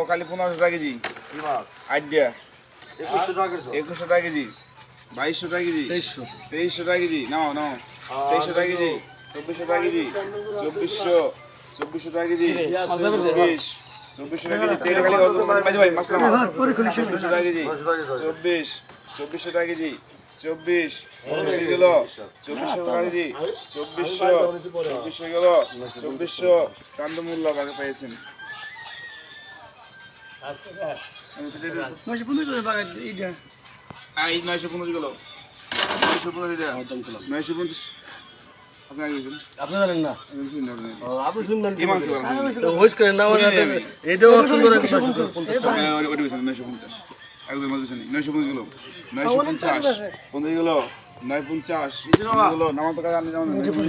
কালি 1500 টাকা KG idea 2100 টাকা KG 2200 টাকা কেজি 2300 টাকা কেজি নাও 2300 টাকা কেজি 2400 টাকা কেজি 2400 টাকা কেজি 2400 টাকা কেজি তেল খালি ভাই মাসলা 2400 টাকা কেজি 2400 টাকা কেজি 24 গেল 2400 টাকা কেজি 2400 গেল 2400 চান্দমূল্য আগে পেয়েছেন নয়শো 15 টাকা এইটা এই 915 গেল 915 এটা 950 আপনি আগে গেছেন আপনি জানেন না আপনি শুনবেন ইমান সুবহান হোস করেন না মানে এটাও সুন্দর একটা 950 আগে মাল বিছানি 950 গেল 950 15 গেল 950 গেল নামাজ তো কাজ আমি